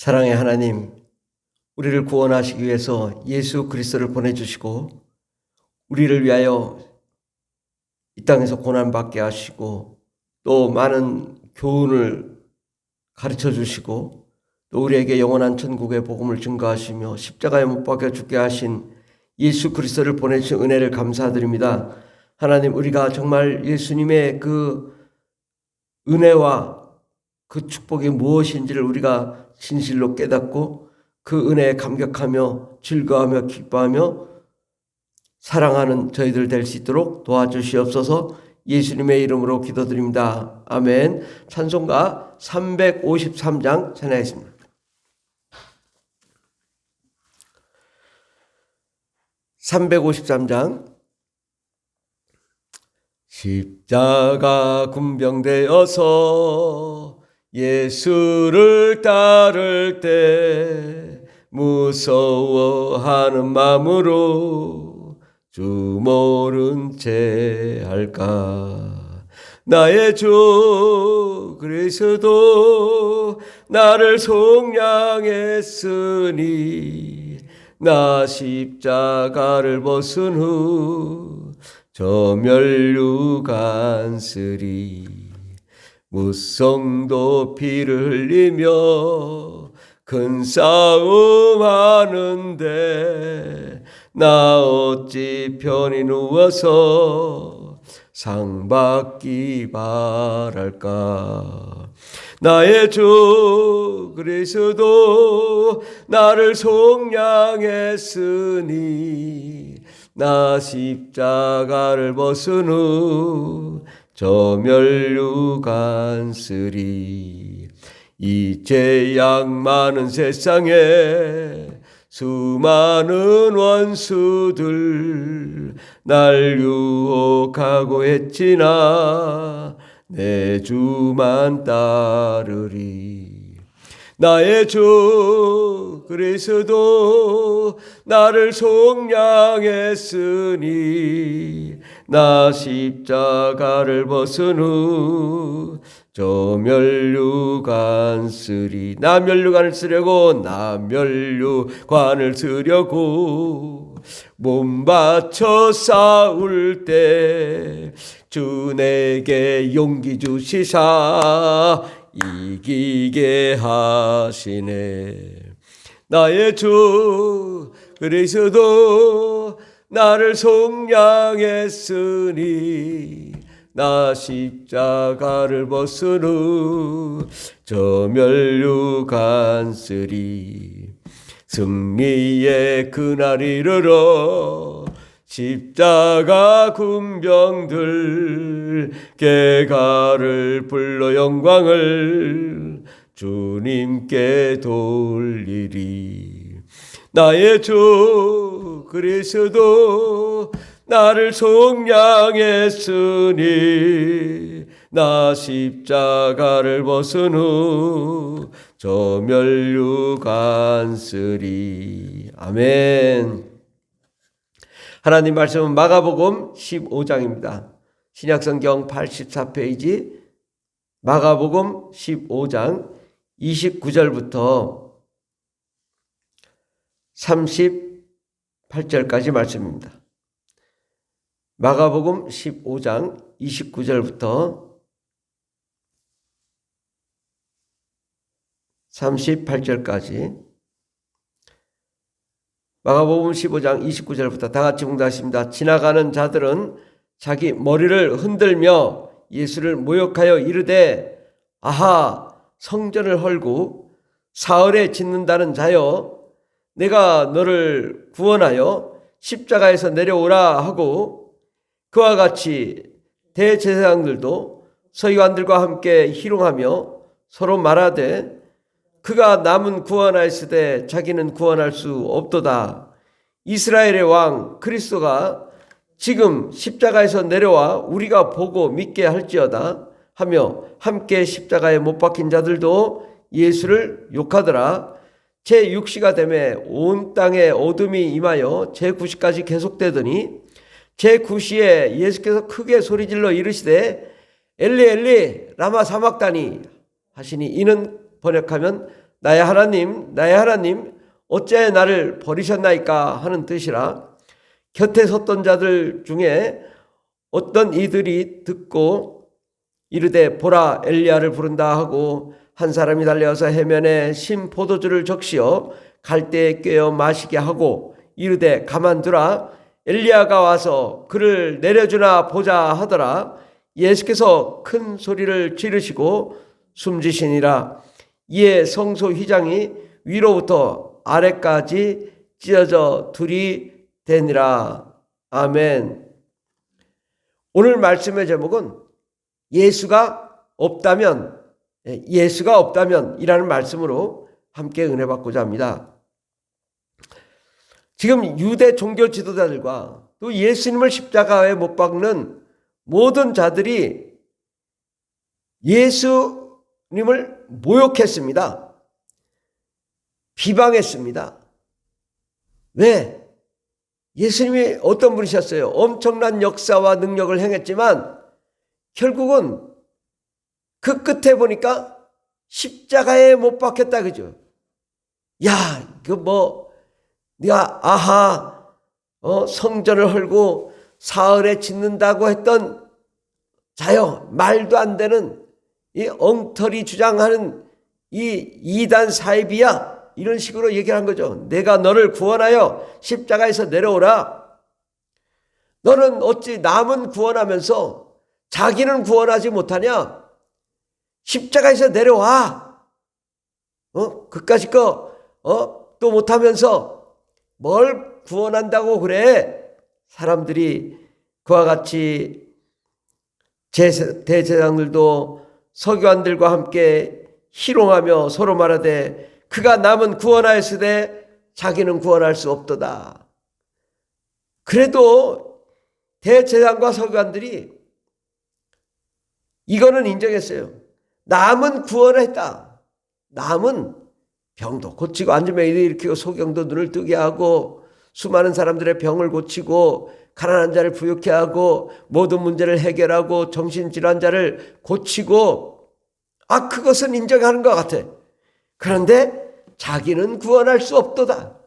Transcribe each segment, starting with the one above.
사랑의 하나님, 우리를 구원하시기 위해서 예수 그리스도를 보내주시고 우리를 위하여 이 땅에서 고난받게 하시고 또 많은 교훈을 가르쳐 주시고 또 우리에게 영원한 천국의 복음을 증거하시며 십자가에 못 박혀 죽게 하신 예수 그리스도를 보내주신 은혜를 감사드립니다. 하나님, 우리가 정말 예수님의 그 은혜와 그 축복이 무엇인지를 우리가 진실로 깨닫고 그 은혜에 감격하며 즐거워하며 기뻐하며 사랑하는 저희들 될 수 있도록 도와주시옵소서. 예수님의 이름으로 기도드립니다. 아멘. 찬송가 353장 전하겠습니다. (353장) 십자가 군병되어서 예수를 따를 때 무서워하는 마음으로 주 모른 채 할까. 나의 주 그리스도 나를 속량했으니 나 십자가를 벗은 후 저 멸류관 쓰리. 무성도 피를 흘리며 큰 싸움 하는데 나 어찌 편히 누워서 상 받기 바랄까. 나의 주 그리스도 나를 속량했으니 나 십자가를 벗은 후 저 멸류관 쓰리. 이 죄악 많은 세상에 수많은 원수들 날 유혹하고 했지나 내 주만 따르리. 나의 주 그리스도 나를 속량했으니 나 십자가를 벗은 후 저 멸류관 쓰리. 나 멸류관을 쓰려고 몸 바쳐 싸울 때 주 내게 용기 주시사 이기게 하시네. 나의 주 그리스도 나를 속량했으니 나 십자가를 벗은 후 저 멸류관 쓰리. 승리의 그날 이르러 십자가 군병들 개가를 불러 영광을 주님께 돌리리. 나의 주 그리스도 나를 속량했으니 나 십자가를 벗은 후 저 멸류관 쓰리. 아멘. 하나님 말씀은 마가복음 15장입니다. 신약성경 84페이지 마가복음 15장 29절부터 38절까지 말씀입니다. 마가복음 15장 29절부터 38절까지 마가복음 15장 29절부터 다 같이 봉독하십니다. 지나가는 자들은 자기 머리를 흔들며 예수를 모욕하여 이르되 아하, 성전을 헐고 사흘에 짓는다는 자여, 내가 너를 구원하여 십자가에서 내려오라 하고 그와 같이 대제사장들도 서기관들과 함께 희롱하며 서로 말하되 그가 남은 구원하였으되 자기는 구원할 수 없도다. 이스라엘의 왕 그리스도가 지금 십자가에서 내려와 우리가 보고 믿게 할지어다 하며 함께 십자가에 못 박힌 자들도 예수를 욕하더라. 제6시가 되매 온 땅에 어둠이 임하여 제9시까지 계속되더니 제9시에 예수께서 크게 소리질러 이르시되 엘리 엘리 라마 사막다니 하시니 이는 번역하면 나의 하나님, 어째 나를 버리셨나이까 하는 뜻이라. 곁에 섰던 자들 중에 어떤 이들이 듣고 이르되 보라 엘리야를 부른다 하고 한 사람이 달려와서 해면에 신 포도주를 적시어 갈대에 꿰어 마시게 하고 이르되 가만두라 엘리야가 와서 그를 내려주나 보자 하더라. 예수께서 큰 소리를 지르시고 숨지시니라. 이에 성소 휘장이 위로부터 아래까지 찢어져 둘이 되니라. 아멘. 오늘 말씀의 제목은 예수가 없다면 이라는 말씀으로 함께 은혜 받고자 합니다. 지금 유대 종교 지도자들과 또 예수님을 십자가에 못 박는 모든 자들이 예수님을 모욕했습니다. 비방했습니다. 왜? 예수님이 어떤 분이셨어요? 엄청난 역사와 능력을 행했지만 결국은 그 끝에 보니까 십자가에 못 박혔다 그죠? 야, 네가 성전을 헐고 사흘에 짓는다고 했던 자여, 말도 안 되는 이 엉터리 주장하는 이 이단 사이비야, 이런 식으로 얘기한 거죠. 내가 너를 구원하여 십자가에서 내려오라. 너는 어찌 남은 구원하면서 자기는 구원하지 못하냐? 십자가에서 내려와. 그까짓 거 또 못하면서 뭘 구원한다고 그래? 사람들이 그와 같이 대제사장들도 서기관들과 함께 희롱하며 서로 말하되 그가 남은 구원하였으되 자기는 구원할 수 없도다. 그래도 대제사장과 서기관들이 이거는 인정했어요. 남은 구원을 했다. 남은 병도 고치고 앉으면 일으키고 소경도 눈을 뜨게 하고 수많은 사람들의 병을 고치고 가난한 자를 부유케 하고 모든 문제를 해결하고 정신질환자를 고치고 그것은 인정하는 것 같아. 그런데 자기는 구원할 수 없도다.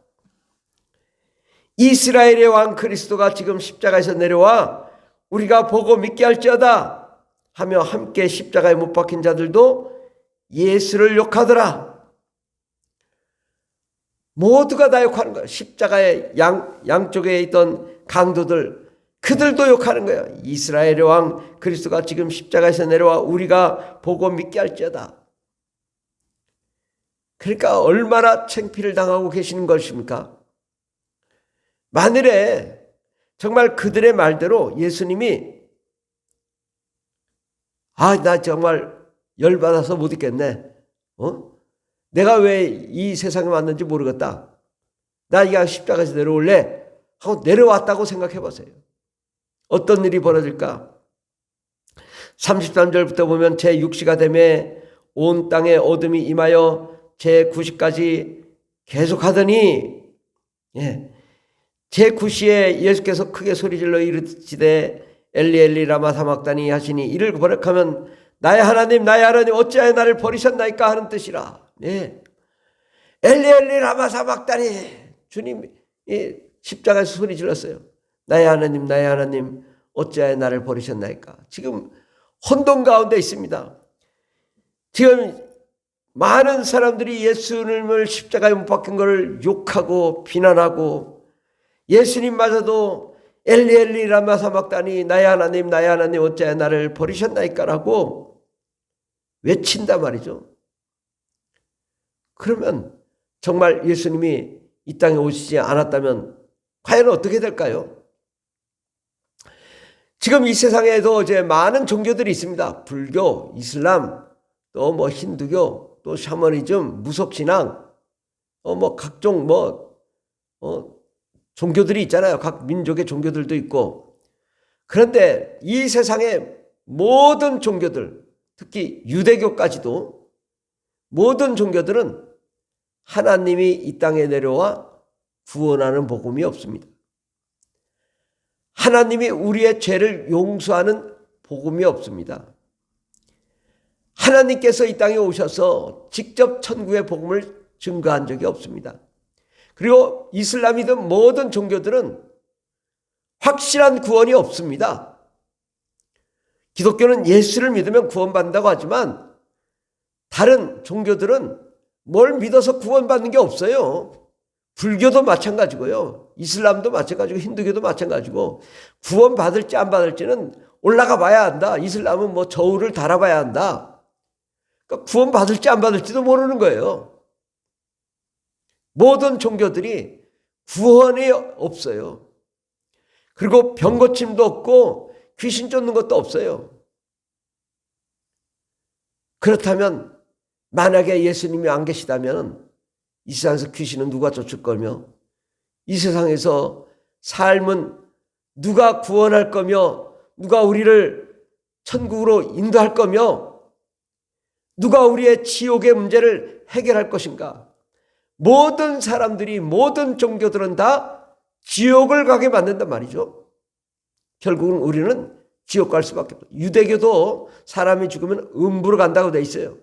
이스라엘의 왕 그리스도가 지금 십자가에서 내려와 우리가 보고 믿게 할지어다 하며 함께 십자가에 못 박힌 자들도 예수를 욕하더라. 모두가 다 욕하는 거야. 십자가의 양쪽에 있던 강도들, 그들도 욕하는 거야. 이스라엘의 왕 그리스도가 지금 십자가에서 내려와 우리가 보고 믿게 할지어다. 그러니까 얼마나 창피를 당하고 계시는 것입니까? 만일에 정말 그들의 말대로 예수님이 나 정말 열받아서 못 있겠네. 내가 왜 이 세상에 왔는지 모르겠다. 나 이거 십자가에서 내려올래 하고 내려왔다고 생각해 보세요. 어떤 일이 벌어질까? 33절부터 보면 제6시가 되매 온 땅에 어둠이 임하여 제9시까지 계속하더니 제9시에 예수께서 크게 소리질러 이르시되 엘리 엘리 라마 사막다니 하시니 이를 번역하면 나의 하나님 어찌하여 나를 버리셨나이까 하는 뜻이라. 엘리 엘리 라마 사막다니, 주님이 십자가에서 소리 질렀어요. 나의 하나님 어찌하여 나를 버리셨나이까. 지금 혼돈 가운데 있습니다. 지금 많은 사람들이 예수님을 십자가에 못 박힌 것을 욕하고 비난하고 예수님마저도 엘리 엘리 라마 사막다니 나의 하나님 어찌하여 나를 버리셨나이까라고 외친단 말이죠. 그러면 정말 예수님이 이 땅에 오시지 않았다면 과연 어떻게 될까요? 지금 이 세상에도 이제 많은 종교들이 있습니다. 불교, 이슬람, 또 힌두교, 또 샤머니즘, 무속신앙, 각종 종교들이 있잖아요. 각 민족의 종교들도 있고. 그런데 이 세상의 모든 종교들, 특히 유대교까지도 모든 종교들은 하나님이 이 땅에 내려와 구원하는 복음이 없습니다. 하나님이 우리의 죄를 용서하는 복음이 없습니다. 하나님께서 이 땅에 오셔서 직접 천국의 복음을 증거한 적이 없습니다. 그리고 이슬람이든 모든 종교들은 확실한 구원이 없습니다. 기독교는 예수를 믿으면 구원받는다고 하지만 다른 종교들은 뭘 믿어서 구원받는 게 없어요. 불교도 마찬가지고요. 이슬람도 마찬가지고 힌두교도 마찬가지고 구원받을지 안 받을지는 올라가 봐야 한다. 이슬람은 뭐 저울을 달아봐야 한다. 그러니까 구원받을지 안 받을지도 모르는 거예요. 모든 종교들이 구원이 없어요. 그리고 병 고침도 없고 귀신 쫓는 것도 없어요. 그렇다면 만약에 예수님이 안 계시다면 이 세상에서 귀신은 누가 쫓을 거며 이 세상에서 삶은 누가 구원할 거며 누가 우리를 천국으로 인도할 거며 누가 우리의 지옥의 문제를 해결할 것인가? 모든 사람들이 모든 종교들은 다 지옥을 가게 만든단 말이죠. 결국은 우리는 지옥 갈 수밖에 없어요. 유대교도 사람이 죽으면 음부로 간다고 돼 있어요.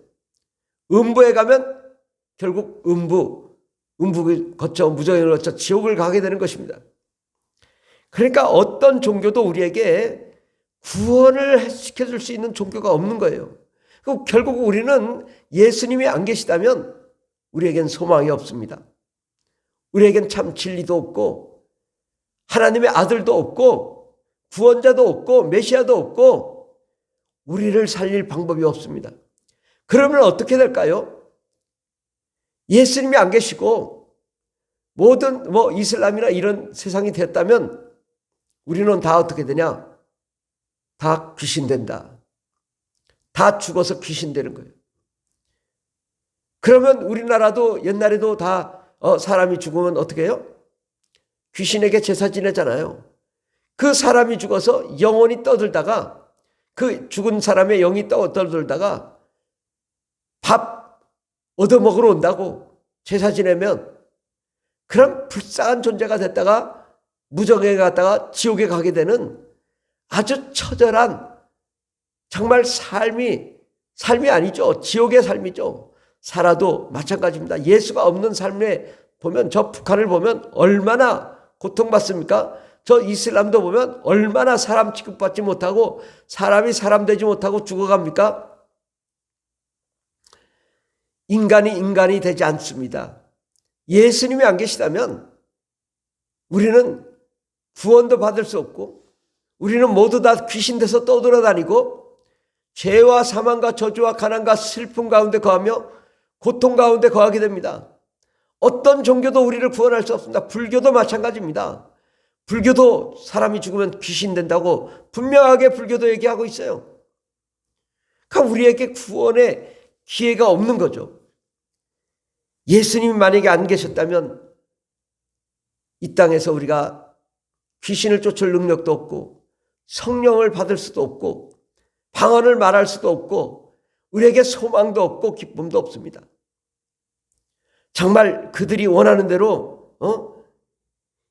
음부에 가면 결국 음부 거쳐 무정을 거쳐 지옥을 가게 되는 것입니다. 그러니까 어떤 종교도 우리에게 구원을 시켜줄 수 있는 종교가 없는 거예요. 결국 우리는 예수님이 안 계시다면 우리에겐 소망이 없습니다. 우리에겐 참 진리도 없고 하나님의 아들도 없고 구원자도 없고 메시아도 없고 우리를 살릴 방법이 없습니다. 그러면 어떻게 될까요? 예수님이 안 계시고 모든 이슬람이나 이런 세상이 됐다면 우리는 다 어떻게 되냐? 다 귀신 된다. 다 죽어서 귀신 되는 거예요. 그러면 우리나라도 옛날에도 다 사람이 죽으면 어떻게 해요? 귀신에게 제사 지내잖아요. 그 사람이 죽어서 영혼이 떠들다가 그 죽은 사람의 영이 떠들다가 밥 얻어먹으러 온다고 제사 지내면 그런 불쌍한 존재가 됐다가 무정에 갔다가 지옥에 가게 되는 아주 처절한 정말 삶이 아니죠. 지옥의 삶이죠. 살아도 마찬가지입니다. 예수가 없는 삶에 보면 저 북한을 보면 얼마나 고통받습니까? 저 이슬람도 보면 얼마나 사람 취급받지 못하고 사람이 사람 되지 못하고 죽어갑니까? 인간이 되지 않습니다. 예수님이 안 계시다면 우리는 구원도 받을 수 없고 우리는 모두 다 귀신 돼서 떠돌아다니고 죄와 사망과 저주와 가난과 슬픔 가운데 거하며 고통 가운데 거하게 됩니다. 어떤 종교도 우리를 구원할 수 없습니다. 불교도 마찬가지입니다. 불교도 사람이 죽으면 귀신 된다고 분명하게 불교도 얘기하고 있어요. 그러니까 우리에게 구원의 기회가 없는 거죠. 예수님이 만약에 안 계셨다면 이 땅에서 우리가 귀신을 쫓을 능력도 없고 성령을 받을 수도 없고 방언을 말할 수도 없고 우리에게 소망도 없고 기쁨도 없습니다. 정말 그들이 원하는 대로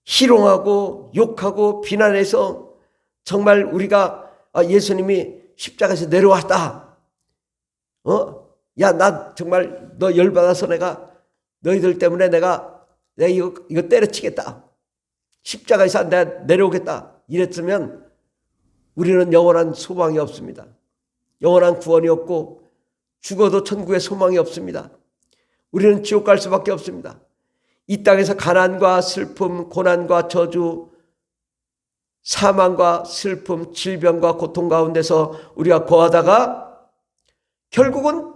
희롱하고 욕하고 비난해서 정말 우리가 예수님이 십자가에서 내려왔다. 야, 나 정말 너 열받아서 내가 너희들 때문에 내가 이거 때려치겠다. 십자가에서 내가 내려오겠다. 이랬으면 우리는 영원한 소망이 없습니다. 영원한 구원이 없고 죽어도 천국에 소망이 없습니다. 우리는 지옥 갈 수밖에 없습니다. 이 땅에서 가난과 슬픔, 고난과 저주, 사망과 슬픔, 질병과 고통 가운데서 우리가 거하다가 결국은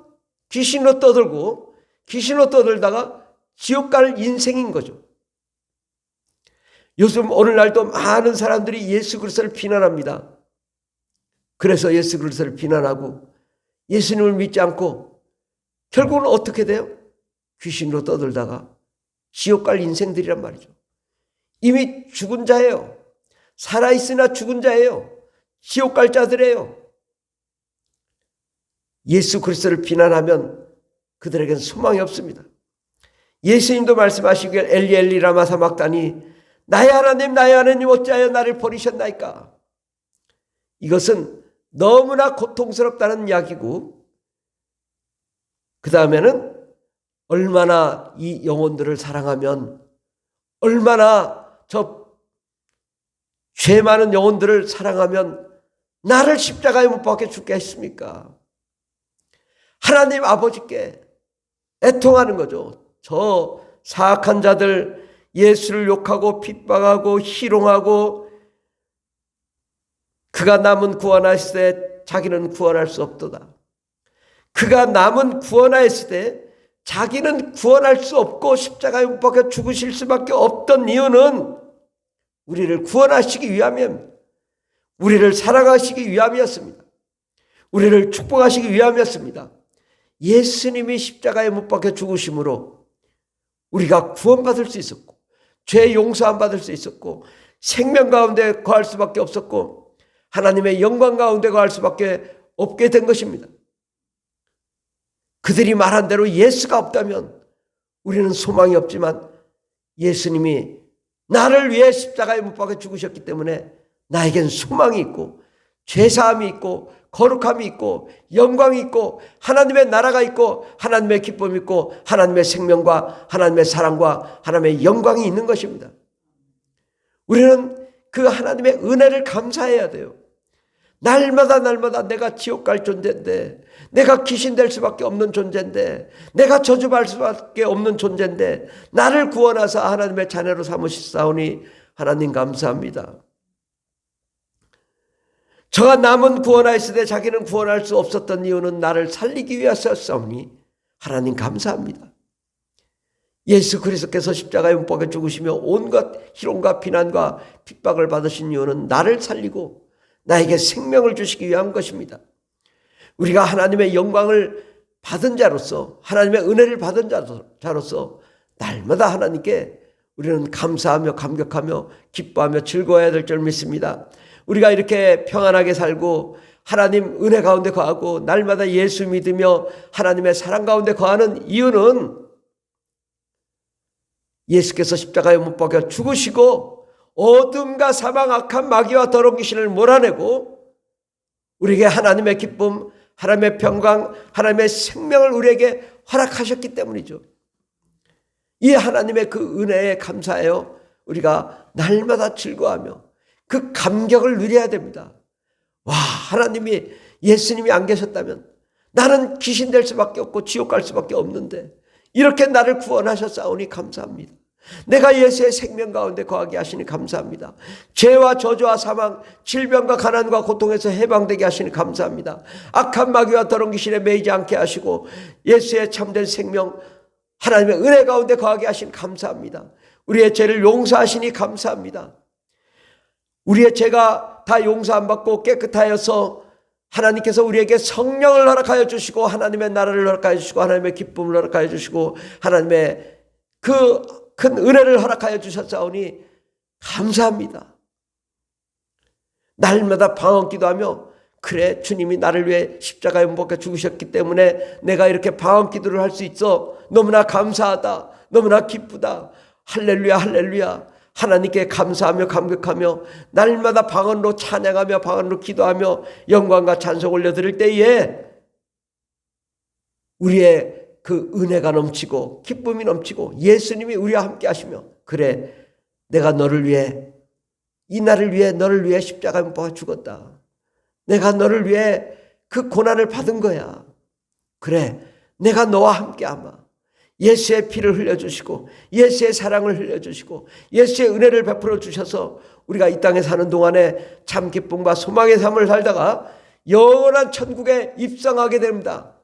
귀신으로 떠들고 귀신으로 떠들다가 지옥 갈 인생인 거죠. 요즘 오늘날도 많은 사람들이 예수 그리스도를 비난합니다. 그래서 예수 그리스도를 비난하고 예수님을 믿지 않고 결국은 어떻게 돼요? 귀신으로 떠들다가 지옥 갈 인생들이란 말이죠. 이미 죽은 자예요. 살아있으나 죽은 자예요. 지옥 갈 자들이에요. 예수 그리스도를 비난하면 그들에겐 소망이 없습니다. 예수님도 말씀하시길 엘리 엘리 라마 사막다니 나의 하나님 어찌하여 나를 버리셨나이까. 이것은 너무나 고통스럽다는 이야기고 그 다음에는 얼마나 이 영혼들을 사랑하면, 얼마나 저 죄 많은 영혼들을 사랑하면 나를 십자가에 못 박혀 죽게 했습니까? 하나님 아버지께 애통하는 거죠. 저 사악한 자들, 예수를 욕하고 핍박하고 희롱하고 그가 남은 구원하였을 때 자기는 구원할 수 없도다. 그가 남은 구원하였을 때 자기는 구원할 수 없고 십자가에 못 박혀 죽으실 수밖에 없던 이유는 우리를 구원하시기 위함입니다. 우리를 사랑하시기 위함이었습니다. 우리를 축복하시기 위함이었습니다. 예수님이 십자가에 못 박혀 죽으심으로 우리가 구원받을 수 있었고, 죄 용서함 받을 수 있었고, 생명 가운데 거할 수밖에 없었고, 하나님의 영광 가운데 거할 수밖에 없게 된 것입니다. 그들이 말한 대로 예수가 없다면 우리는 소망이 없지만, 예수님이 나를 위해 십자가에 못 박혀 죽으셨기 때문에 나에겐 소망이 있고, 죄사함이 있고, 거룩함이 있고, 영광이 있고, 하나님의 나라가 있고, 하나님의 기쁨이 있고, 하나님의 생명과 하나님의 사랑과 하나님의 영광이 있는 것입니다. 우리는 그 하나님의 은혜를 감사해야 돼요. 날마다 내가 지옥 갈 존재인데, 내가 귀신 될 수밖에 없는 존재인데, 내가 저주받을 수밖에 없는 존재인데 나를 구원하사 하나님의 자녀로 삼으시사오니 하나님 감사합니다. 저가 남은 구원하였을 때 자기는 구원할 수 없었던 이유는 나를 살리기 위해서였사오니 하나님 감사합니다. 예수 그리스도께서 십자가에 못 박혀 죽으시며 온갖 희롱과 비난과 핍박을 받으신 이유는 나를 살리고 나에게 생명을 주시기 위한 것입니다. 우리가 하나님의 영광을 받은 자로서, 하나님의 은혜를 받은 자로서 날마다 하나님께 우리는 감사하며 감격하며 기뻐하며 즐거워해야 될 줄 믿습니다. 우리가 이렇게 평안하게 살고 하나님 은혜 가운데 거하고 날마다 예수 믿으며 하나님의 사랑 가운데 거하는 이유는 예수께서 십자가에 못 박혀 죽으시고 어둠과 사망, 악한 마귀와 더러운 귀신을 몰아내고 우리에게 하나님의 기쁨, 하나님의 평강, 하나님의 생명을 우리에게 허락하셨기 때문이죠. 이 하나님의 그 은혜에 감사하여 우리가 날마다 즐거워하며 그 감격을 누려야 됩니다. 와, 하나님이, 예수님이 안 계셨다면 나는 귀신 될 수밖에 없고 지옥 갈 수밖에 없는데 이렇게 나를 구원하셨사오니 감사합니다. 내가 예수의 생명 가운데 거하게 하시니 감사합니다. 죄와 저주와 사망, 질병과 가난과 고통에서 해방되게 하시니 감사합니다. 악한 마귀와 더러운 귀신에 매이지 않게 하시고 예수의 참된 생명, 하나님의 은혜 가운데 거하게 하시니 감사합니다. 우리의 죄를 용서하시니 감사합니다. 우리의 죄가 다 용서 안 받고 깨끗하여서 하나님께서 우리에게 성령을 허락하여 주시고 하나님의 나라를 허락하여 주시고 하나님의 기쁨을 허락하여 주시고 하나님의 그 큰 은혜를 허락하여 주셨사오니 감사합니다. 날마다 방언 기도하며 그래, 주님이 나를 위해 십자가에 못 박혀 죽으셨기 때문에 내가 이렇게 방언 기도를 할 수 있어. 너무나 감사하다. 너무나 기쁘다. 할렐루야, 할렐루야. 하나님께 감사하며 감격하며 날마다 방언으로 찬양하며 방언으로 기도하며 영광과 찬송 올려드릴 때에 우리의 그 은혜가 넘치고 기쁨이 넘치고 예수님이 우리와 함께 하시며 그래, 내가 너를 위해, 이 날을 위해 너를 위해 십자가에 못 박아 죽었다. 내가 너를 위해 그 고난을 받은 거야. 그래, 내가 너와 함께 하마. 예수의 피를 흘려주시고 예수의 사랑을 흘려주시고 예수의 은혜를 베풀어 주셔서 우리가 이 땅에 사는 동안에 참 기쁨과 소망의 삶을 살다가 영원한 천국에 입성하게 됩니다.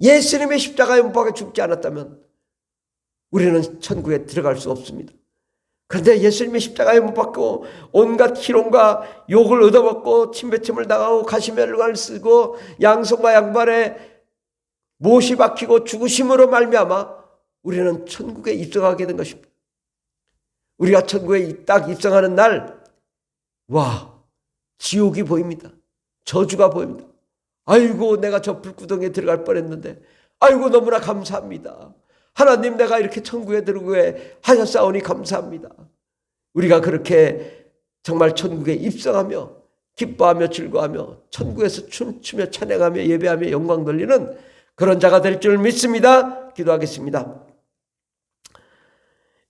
예수님의 십자가에 못 박혀 죽지 않았다면 우리는 천국에 들어갈 수 없습니다. 그런데 예수님이 십자가에 못 박고 온갖 희롱과 욕을 얻어먹고 침뱉음을 당하고 가시면을 쓰고 양손과 양발에 못이 박히고 죽으심으로 말미암아 우리는 천국에 입성하게 된 것입니다. 우리가 천국에 딱 입성하는 날, 와, 지옥이 보입니다. 저주가 보입니다. 아이고, 내가 저 불구덩이에 들어갈 뻔했는데 아이고, 너무나 감사합니다. 하나님, 내가 이렇게 천국에 들어오게 하셨사오니 감사합니다. 우리가 그렇게 정말 천국에 입성하며 기뻐하며 즐거워하며 천국에서 춤추며 찬양하며 예배하며 영광 돌리는 그런 자가 될 줄 믿습니다. 기도하겠습니다.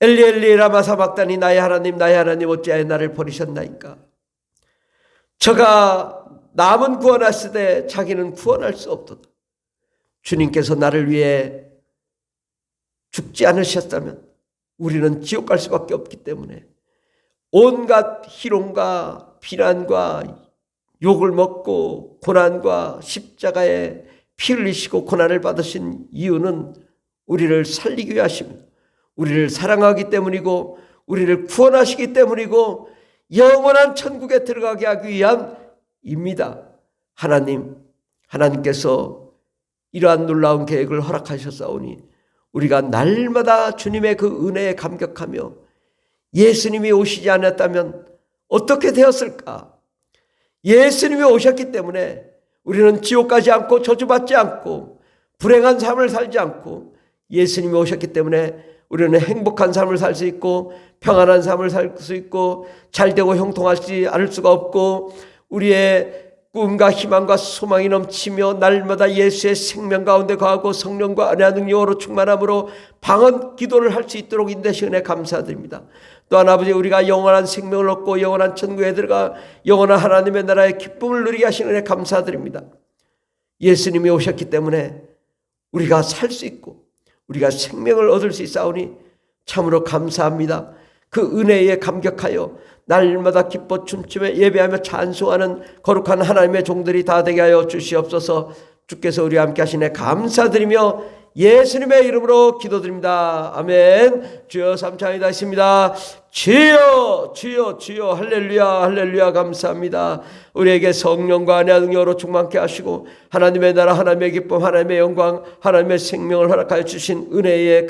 엘리 엘리 라마 사박다니 나의 하나님 나의 하나님 어찌하여 나를 버리셨나이까. 저가 남은 구원하시되 자기는 구원할 수 없도다. 주님께서 나를 위해 죽지 않으셨다면 우리는 지옥 갈 수밖에 없기 때문에 온갖 희롱과 비난과 욕을 먹고 고난과 십자가에 피 흘리시고 고난을 받으신 이유는 우리를 살리기 위해 하십니다. 우리를 사랑하기 때문이고 우리를 구원하시기 때문이고 영원한 천국에 들어가게 하기 위함입니다. 하나님께서 이러한 놀라운 계획을 허락하셨사오니 우리가 날마다 주님의 그 은혜에 감격하며 예수님이 오시지 않았다면 어떻게 되었을까? 예수님이 오셨기 때문에 우리는 지옥 가지 않고 저주받지 않고 불행한 삶을 살지 않고 예수님이 오셨기 때문에 우리는 행복한 삶을 살 수 있고 평안한 삶을 살 수 있고 잘되고 형통하지 않을 수가 없고 우리의 꿈과 희망과 소망이 넘치며 날마다 예수의 생명 가운데 거하고 성령과 은혜와 능력으로 충만함으로 방언 기도를 할 수 있도록 인도하신 은혜 감사드립니다. 또한 아버지 우리가 영원한 생명을 얻고 영원한 천국에 들어가 영원한 하나님의 나라의 기쁨을 누리게 하신 은혜 감사드립니다. 예수님이 오셨기 때문에 우리가 살 수 있고 우리가 생명을 얻을 수 있사오니 참으로 감사합니다. 그 은혜에 감격하여 날마다 기뻐 춤추며 예배하며 찬송하는 거룩한 하나님의 종들이 다 되게 하여 주시옵소서. 주께서 우리와 함께 하시네 감사드리며 예수님의 이름으로 기도드립니다. 아멘. 주여 삼창이다 있습니다. 주여 주여 주여 할렐루야 할렐루야 감사합니다. 우리에게 성령과 은혜와 능력으로 충만케 하시고 하나님의 나라 하나님의 기쁨 하나님의 영광 하나님의 생명을 허락하여 주신 은혜에